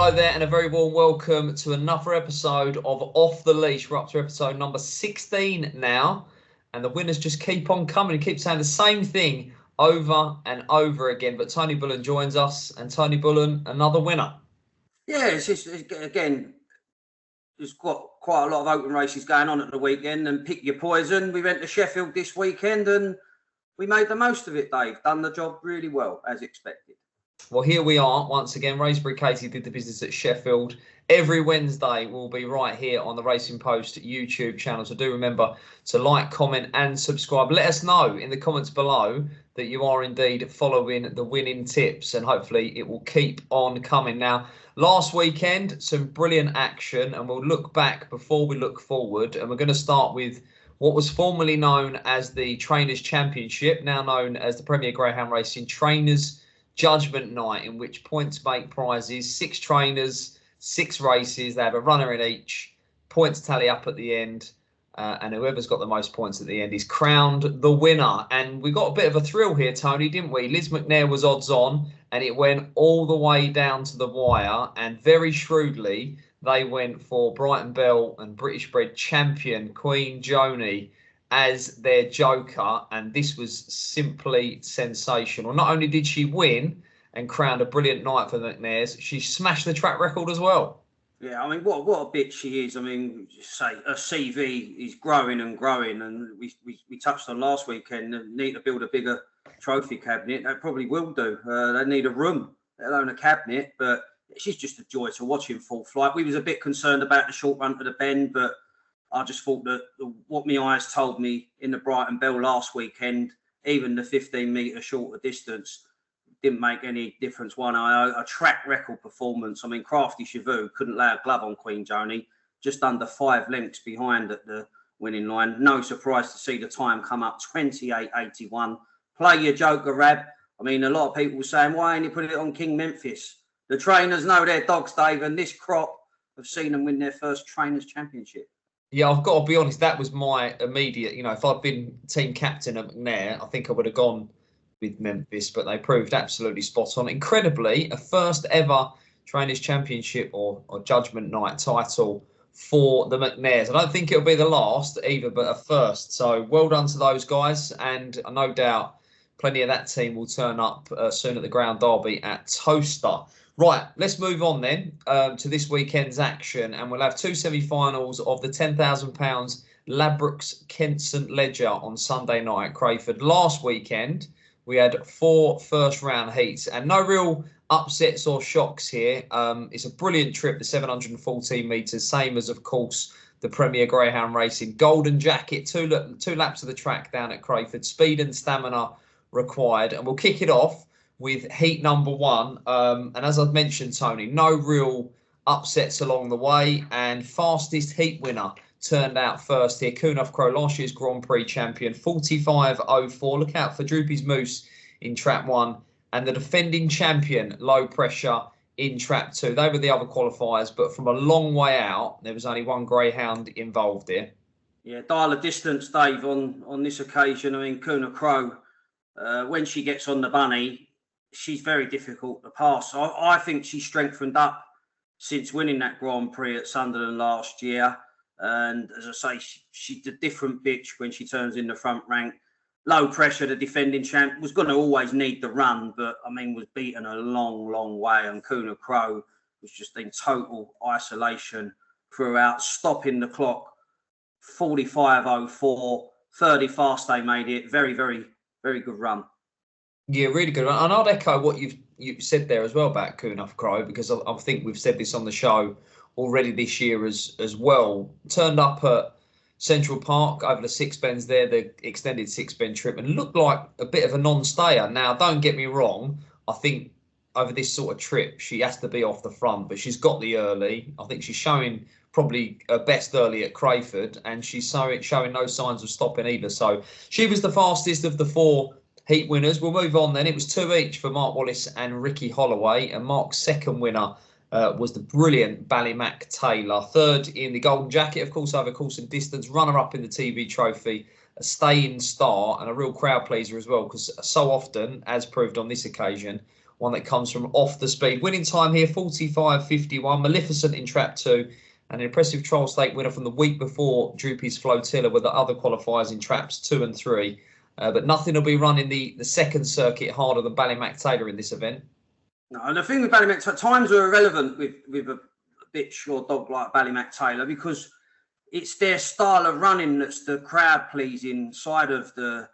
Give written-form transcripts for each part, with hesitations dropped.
Hello there, and a very warm welcome to another episode of Off the Leash. We're up to episode number 16 now, and the winners just keep on coming and keep saying the same thing over and over again. But Tony Bullen joins us, and Tony Bullen, another winner. Yeah, again, there's got quite a lot of open races going on at the weekend, and pick your poison. We went to Sheffield this weekend, and we made the most of it, Dave. Done the job really well, as expected. Well, here we are once again. Racebury Katie did the business at Sheffield. Every Wednesday we'll be right here on the Racing Post YouTube channel. So do remember to like, comment and subscribe. Let us know in the comments below that you are indeed following the winning tips, and hopefully it will keep on coming. Now, last weekend, some brilliant action, and we'll look back before we look forward. And we're going to start with what was formerly known as the Trainers Championship, now known as the Premier Greyhound Racing Trainers Judgement Night, in which points make prizes. 6 trainers, 6 races. They have a runner in each. Points tally up at the end. And whoever's got the most points at the end is crowned the winner. And we got a bit of a thrill here, Tony, didn't we? Liz McNair was odds on, and it went all the way down to the wire. And very shrewdly, they went for Brighton Bell and British bred champion Queen Joni as their joker, and this was simply sensational. Not only did she win and crowned a brilliant night for the McNairs, she smashed the track record as well. Yeah, I mean, what a bitch she is. I mean, say her CV is growing and growing, and we touched on last weekend. They need to build a bigger trophy cabinet. They probably will do. They need a room, let alone a cabinet. But she's just a joy to watch in full flight. We was a bit concerned about the short run to the bend, but I just thought that what my eyes told me in the Brighton Bell last weekend, even the 15-metre shorter distance, didn't make any difference one iota. A track record performance. I mean, Crafty Chavou couldn't lay a glove on Queen Joni, just under 5 lengths behind at the winning line. No surprise to see the time come up 28.81. Play your joker, Rab. I mean, a lot of people were saying, why ain't you put it on King Memphis? The trainers know their dogs, Dave, and this crop have seen them win their first Trainers Championship. Yeah, I've got to be honest, that was my immediate, if I'd been team captain at McNair, I think I would have gone with Memphis, but they proved absolutely spot on. Incredibly, a first ever Trainers Championship or Judgement Night title for the McNairs. I don't think it'll be the last either, but a first. So well done to those guys, and no doubt plenty of that team will turn up soon at the Ground Derby at Toaster. Right, let's move on then to this weekend's action, and we'll have 2 semi-finals of the £10,000 Ladbrokes Kent St Leger on Sunday night at Crayford. Last weekend, we had 4 first-round heats, and no real upsets or shocks here. It's a brilliant trip, the 714 metres, same as, of course, the Premier Greyhound Racing. Golden jacket, two laps of the track down at Crayford. Speed and stamina required, and we'll kick it off with heat number 1. And as I've mentioned, Tony, no real upsets along the way. And fastest heat winner turned out first here. Kunoff Crow, last year's Grand Prix champion, 45.04. Look out for Droopy's Moose in trap 1. And the defending champion, Low Pressure, in trap 2. They were the other qualifiers, but from a long way out, there was only one greyhound involved here. Yeah, dial a distance, Dave, on this occasion. I mean, Kunoff Crow, when she gets on the bunny, she's very difficult to pass. I think she's strengthened up since winning that Grand Prix at Sunderland last year. And as I say, she's a different bitch when she turns in the front rank. Low Pressure, the defending champ, was going to always need the run, but, I mean, was beaten a long, long way. And Kunoff Crow was just in total isolation throughout, stopping the clock, 45.04, 30 fast they made it. Very, very, very good run. Yeah, really good. And I'd echo what you've said there as well about Kunoff Crow, because I think we've said this on the show already this year as well. Turned up at Central Park over the Sixpence there, the extended Sixpence trip, and looked like a bit of a non-stayer. Now, don't get me wrong, I think over this sort of trip, she has to be off the front, but she's got the early. I think she's showing probably her best early at Crayford, and she's showing no signs of stopping either. So she was the fastest of the 4 heat winners. We'll move on then. It was 2 each for Mark Wallace and Ricky Holloway, and Mark's second winner was the brilliant Ballymac Taylor. Third in the Golden Jacket, of course, over course and distance. Runner-up in the TV Trophy, a stay-in star, and a real crowd pleaser as well, because so often, as proved on this occasion, one that comes from off the speed. Winning time here, 45.51. Maleficent in trap 2. And an impressive trial stake winner from the week before Droopy's Flotilla with the other qualifiers in traps 2 and 3. But nothing will be running the second circuit harder than Ballymac Taylor in this event. No, and the thing with Ballymac, times are irrelevant with a bitch or dog like Ballymac Taylor, because it's their style of running that's the crowd pleasing side of the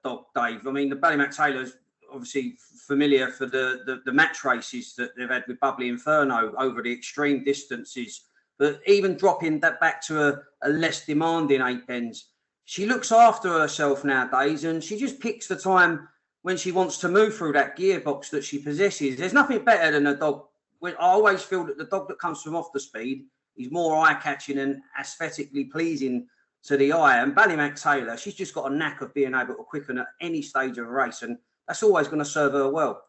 dog, Dave. I mean, the Ballymac Taylor's obviously familiar for the match races that they've had with Bubbly Inferno over the extreme distances, but even dropping that back to a less demanding 8 bends, she looks after herself nowadays, and she just picks the time when she wants to move through that gearbox that she possesses. There's nothing better than a dog. I always feel that the dog that comes from off the speed is more eye-catching and aesthetically pleasing to the eye. And Ballymac Taylor, she's just got a knack of being able to quicken at any stage of a race, and that's always going to serve her well.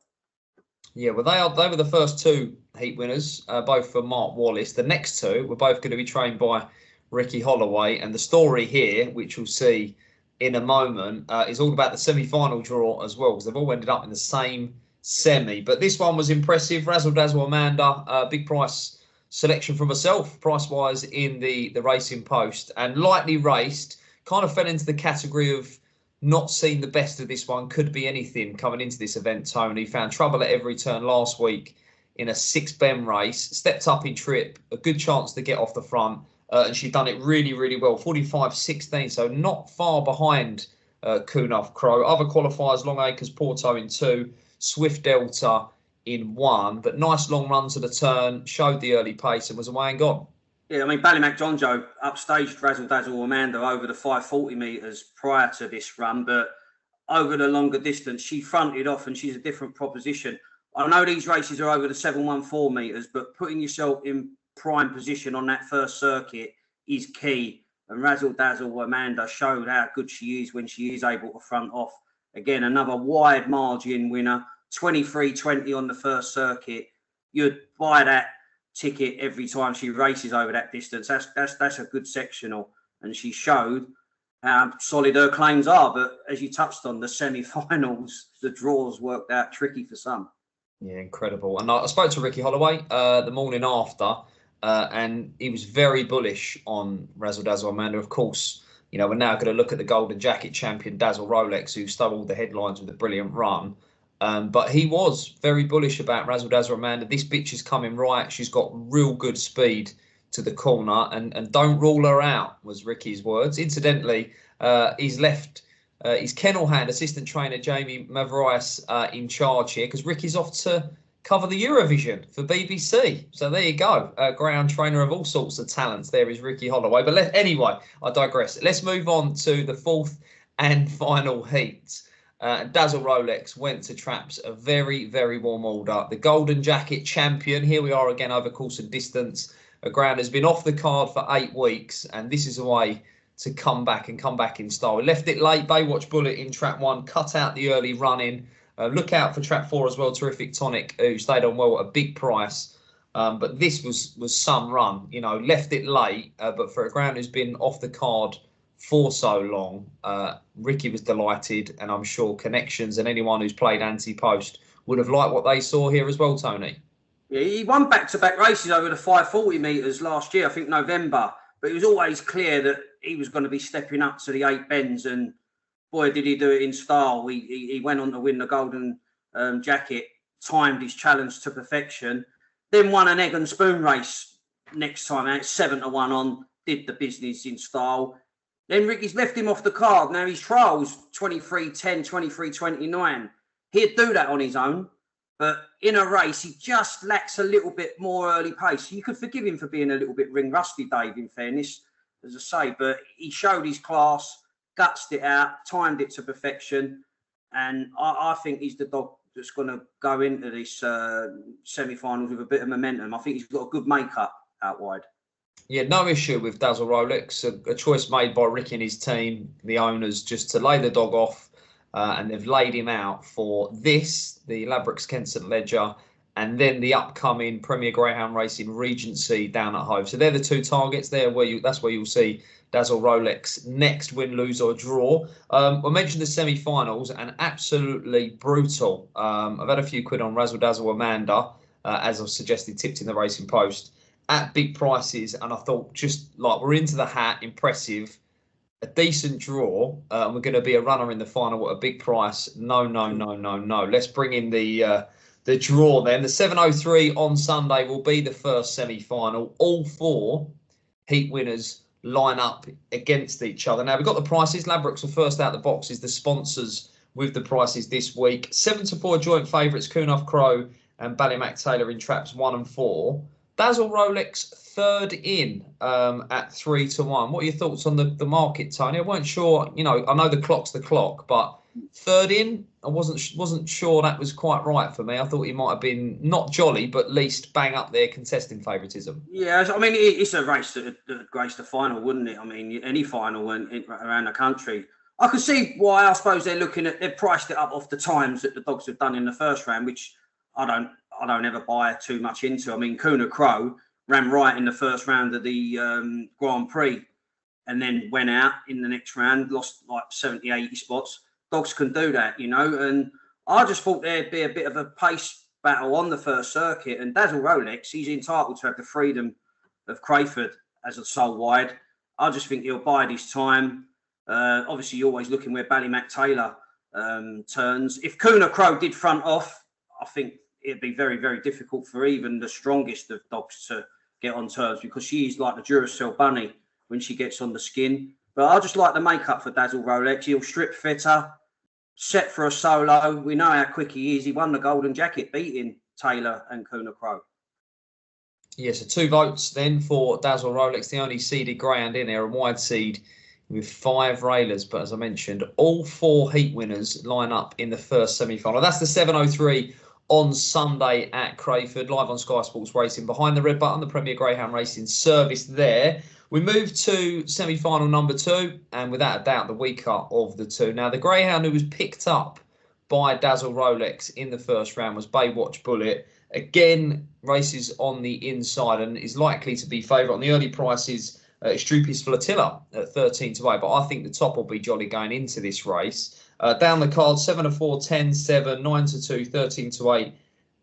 Yeah, well, they were the first 2 heat winners, both for Mark Wallace. The next 2 were both going to be trained by Ricky Holloway. And the story here, which we'll see in a moment, is all about the semi-final draw as well, because they've all ended up in the same semi. But this one was impressive. Razzle Dazzle Amanda, big price selection from herself, price-wise, in the Racing Post. And lightly raced, kind of fell into the category of not seen the best of this one. Could be anything coming into this event, Tony. Found trouble at every turn last week in a 6-bend race. Stepped up in trip, a good chance to get off the front. And she'd done it really, really well. 45.16, so not far behind Kunoff Crow. Other qualifiers, Long Acres, Porto in 2, Swift Delta in 1. But nice long run to the turn, showed the early pace and was away and gone. Yeah, I mean, Ballymac John Joe upstaged Razzle Dazzle Amanda over the 540 metres prior to this run, but over the longer distance, she fronted off and she's a different proposition. I know these races are over the 714 metres, but putting yourself in prime position on that first circuit is key. And Razzle Dazzle Amanda showed how good she is when she is able to front off. Again, another wide margin winner, 23.20 on the first circuit. You'd buy that ticket every time she races over that distance. That's a good sectional, and she showed how solid her claims are. But as you touched on, the semi-finals, the draws worked out tricky for some. Yeah, incredible. And I spoke to Ricky Holloway the morning after, and he was very bullish on Razzle Dazzle Amanda. Of course, you know, we're now going to look at the Golden Jacket champion Dazzle Rolex, who stole all the headlines with a brilliant run. But he was very bullish about Razzle Dazzle Amanda. This bitch is coming right. She's got real good speed to the corner, and don't rule her out, was Ricky's words. Incidentally, he's left his kennel hand, assistant trainer Jamie Mavrias, in charge here, because Ricky's off to cover the Eurovision for BBC. So there you go. Greyhound trainer of all sorts of talents. There is Ricky Holloway. But anyway, I digress. Let's move on to the 4th and final heat. Dazzle Rolex went to traps, a very, very warm order. The Golden Jacket champion, here we are again over course and distance. A ground has been off the card for 8 weeks, and this is a way to come back in style. We left it late. Baywatch Bullet in trap 1, cut out the early run-in. Look out for trap 4 as well, Terrific Tonic, who stayed on well at a big price. But this was some run, you know, left it late, but for a ground who's been off the card for so long, Ricky was delighted, and I'm sure Connections and anyone who's played anti-post would have liked what they saw here as well, Tony. Yeah, he won back-to-back races over the 540 metres last year, I think November, but it was always clear that he was going to be stepping up to the 8 bends, and boy, did he do it in style. He went on to win the Golden Jacket, timed his challenge to perfection, then won an egg and spoon race next time out, 7-1 on, did the business in style. Then Ricky's left him off the card. Now his trial's 23.10, 23.29. He'd do that on his own, but in a race, he just lacks a little bit more early pace. You could forgive him for being a little bit ring rusty, Dave, in fairness, as I say, but he showed his class, gutsed it out, timed it to perfection, and I think he's the dog that's going to go into this semi-finals with a bit of momentum. I think he's got a good makeup out wide. Yeah, no issue with Dazzle Rolex. A choice made by Ricky and his team, the owners, just to lay the dog off, and they've laid him out for this, the Ladbrokes Kent St Leger and then the upcoming Premier Greyhound Racing Regency down at Hove. So they're the two targets there. That's where you'll see Dazzle Rolex next, win, lose or draw. I mentioned the semi-finals, and absolutely brutal. I've had a few quid on Razzle Dazzle Amanda, as I've suggested, tipped in the Racing Post at big prices, and I thought, just like, we're into the hat, impressive, a decent draw, and we're going to be a runner in the final at a big price. No. Let's bring in the draw then. The 7:03 on Sunday will be the first semi-final. All four heat winners line up against each other. Now, we've got the prices. Ladbrokes are first out the boxes, the sponsors with the prices this week. 7-4 joint favourites, Coonhoff Crow and Ballymac Taylor in traps 1 and 4. Dazzle Rolex third in at 3-1. What are your thoughts on the market, Tony? I weren't sure, I know the clock's the clock, but third in, I wasn't sure that was quite right for me. I thought he might have been not jolly, but at least bang up there contesting favouritism. Yeah, I mean, it's a race that graced the final, wouldn't it? I mean, any final around the country. I can see why. I suppose they've priced it up off the times that the dogs have done in the first round, which I don't ever buy too much into. I mean, Coonhoff Crow ran right in the first round of the Grand Prix and then went out in the next round, lost like 70, 80 spots. Dogs can do that, and I just thought there'd be a bit of a pace battle on the first circuit. And Dazzle Rolex, he's entitled to have the freedom of Crayford as a sole wide. I just think he'll bide his time. Obviously, you're always looking where Ballymac Taylor turns. If Coonhoff Crow did front off, I think it'd be very, very difficult for even the strongest of dogs to get on terms, because she's like the Duracell bunny when she gets on the skin. But I just like the makeup for Dazzle Rolex. He'll strip fitter, set for a solo. We know how quick he is. He won the Golden Jacket, beating Taylor and Coonhoff Crow. Yeah, so 2 votes then for Dazzle Rolex, the only seeded greyhound in there, a wide seed with 5 railers. But as I mentioned, all 4 heat winners line up in the first semi-final. That's the 7:03 on Sunday at Crayford, live on Sky Sports Racing. Behind the red button, the Premier Greyhound Racing service there. We move to semi-final number 2, and without a doubt, the weaker of the two. Now, the greyhound who was picked up by Dazzle Rolex in the first round was Baywatch Bullet. Again, races on the inside and is likely to be favourite on the early prices. Strupis Flotilla at 13-8, but I think the top will be jolly going into this race. Down the card, 7-4, 10-7, 9-2, 13-8,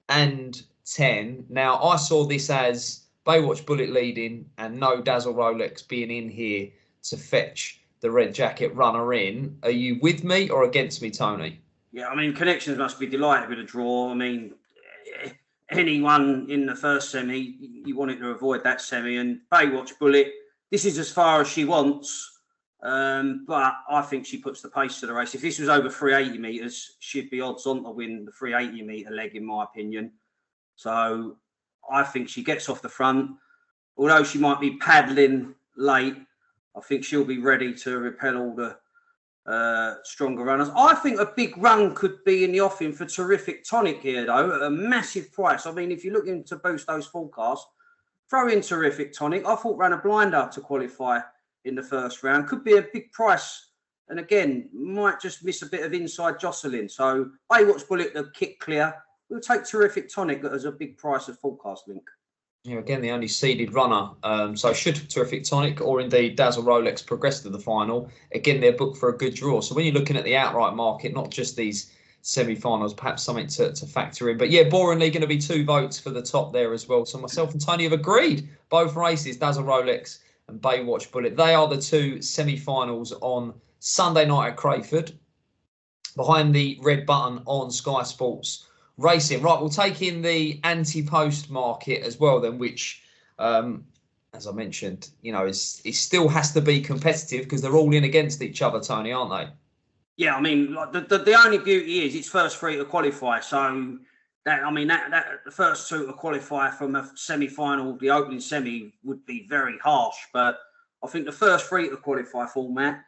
and 10. Now, I saw this as Baywatch Bullet leading and no Dazzle Rolex being in here to fetch the red jacket runner in. Are you with me or against me, Tony? Yeah, I mean, Connections must be delighted with a draw. I mean, anyone in the first semi, you wanted to avoid that semi. And Baywatch Bullet, this is as far as she wants. But I think she puts the pace to the race. If this was over 380 metres, she'd be odds on to win the 380 metre leg, in my opinion. So I think she gets off the front. Although she might be paddling late, I think she'll be ready to repel all the stronger runners. I think a big run could be in the offing for Terrific Tonic here, though, at a massive price. I mean, if you're looking to boost those forecasts, throw in Terrific Tonic. I thought ran a blinder to qualify in the first round. Could be a big price. And again, might just miss a bit of inside jostling. So Baywatch Bullet, the kick clear. We'll take Terrific Tonic as a big price of forecast link. Yeah, again, the only seeded runner. So should Terrific Tonic or indeed Dazzle Rolex progress to the final, again, they're booked for a good draw. So when you're looking at the outright market, not just these semi-finals, perhaps something to factor in. But yeah, boringly going to be 2 votes for the top there as well. So myself and Tony have agreed. Both races, Dazzle Rolex and Baywatch Bullet. They are the 2 semi-finals on Sunday night at Crayford. Behind the red button on Sky Sports Racing. Right, we'll take in the anti-post market as well then, which, as I mentioned, it still has to be competitive because they're all in against each other, Tony, aren't they? Yeah, I mean, like the only beauty is it's first 3 to qualify. So that the first 2 to qualify from a semi-final, the opening semi, would be very harsh. But I think the first 3 to qualify format,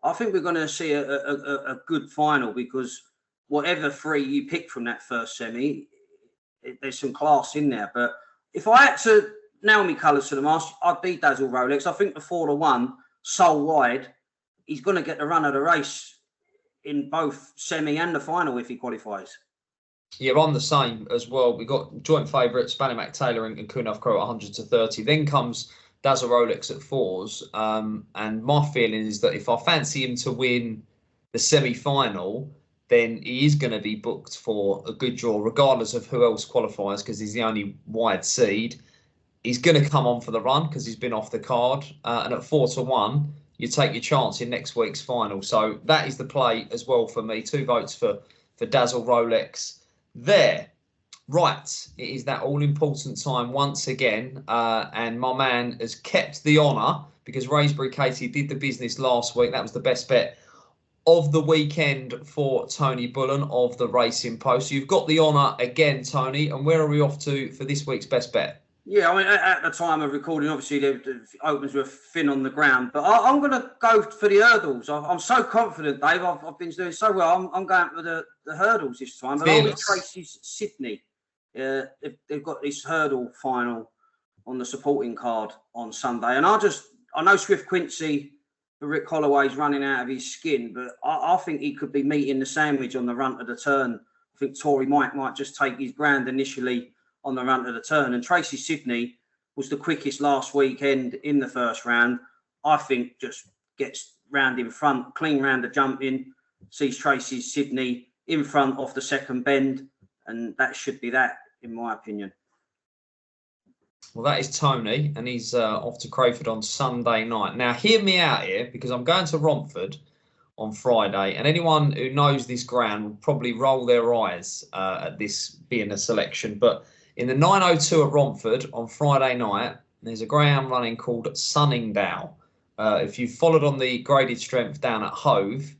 I think we're going to see a good final, because whatever 3 you pick from that first semi, there's some class in there. But if I had to nail me colours to the mast, I'd be Dazzle Rolex. I think the 4-1, sole wide, he's going to get the run of the race in both semi and the final if he qualifies. Yeah, I'm the same as well. We got joint favourites, Spanny Taylor and Kunaf Crow at 100 to 30. Then comes Dazzle Rolex at 4s. And my feeling is that if I fancy him to win the semi-final, then he is going to be booked for a good draw, regardless of who else qualifies, because he's the only wide seed. He's going to come on for the run because he's been off the card. And at 4 to 1, you take your chance in next week's final. So that is the play as well for me. 2 votes for Dazzle Rolex there. Right, it is that all-important time once again. And my man has kept the honour because Raysbury Katie did the business last week. That was the best bet of the weekend for Tony Bullen of the Racing Post. So you've got the honour again, Tony. And where are we off to for this week's best bet? Yeah, I mean, at the time of recording, obviously, the opens were thin on the ground. But I'm going to go for the hurdles. I'm so confident, Dave. I've been doing so well. I'm going for the hurdles this time. But I'll be Tracy's Sydney. They've got this hurdle final on the supporting card on Sunday. And I know Swift Quincy, Rick Holloway's running out of his skin. But I think he could be meeting the sandwich on the run to the turn. I think Tory might just take his ground initially on the run to the turn. And Tracy Sydney was the quickest last weekend in the first round. I think just gets round in front, clean round the jump in, sees Tracy Sydney in front off the second bend. And that should be that, in my opinion. Well, that is Tony, and he's off to Crayford on Sunday night. Now, hear me out here, because I'm going to Romford on Friday, and anyone who knows this ground will probably roll their eyes at this being a selection. But in the 902 at Romford on Friday night, there's a Greyhound running called Sunningdale. If you've followed on the graded strength down at Hove,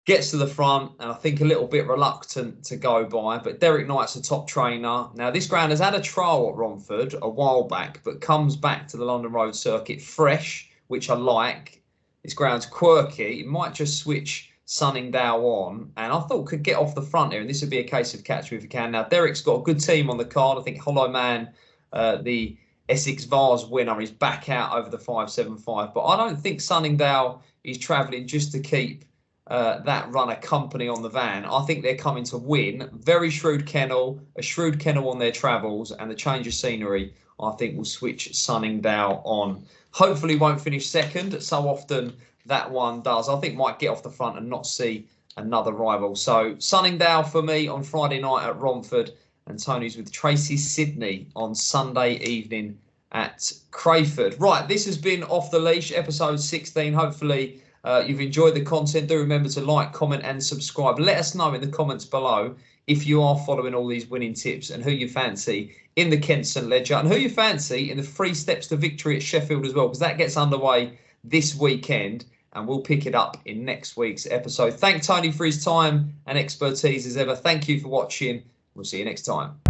gets to the front and I think a little bit reluctant to go by. But Derek Knight's a top trainer. Now, this ground has had a trial at Romford a while back, but comes back to the London Road Circuit fresh, which I like. This ground's quirky. It might just switch Sunningdale on, and I thought could get off the front here, and this would be a case of catch me if you can. Now, Derek's got a good team on the card. I think Hollow Man, the Essex Vars winner, is back out over the 575, but I don't think Sunningdale is travelling just to keep that runner company on the van. I think they're coming to win. Very shrewd kennel, a shrewd kennel on their travels, and the change of scenery, I think, will switch Sunningdale on. Hopefully won't finish second. So often that one does. I think might get off the front and not see another rival. So Sunningdale for me on Friday night at Romford, and Tony's with Tracy Sydney on Sunday evening at Crayford. Right, this has been Off the Leash, episode 16. Hopefully you've enjoyed the content. Do remember to like, comment and subscribe. Let us know in the comments below if you are following all these winning tips and who you fancy in the Kent St Leger and who you fancy in the 3 steps to victory at Sheffield as well, because that gets underway this weekend. And we'll pick it up in next week's episode. Thank Tony for his time and expertise as ever. Thank you for watching. We'll see you next time.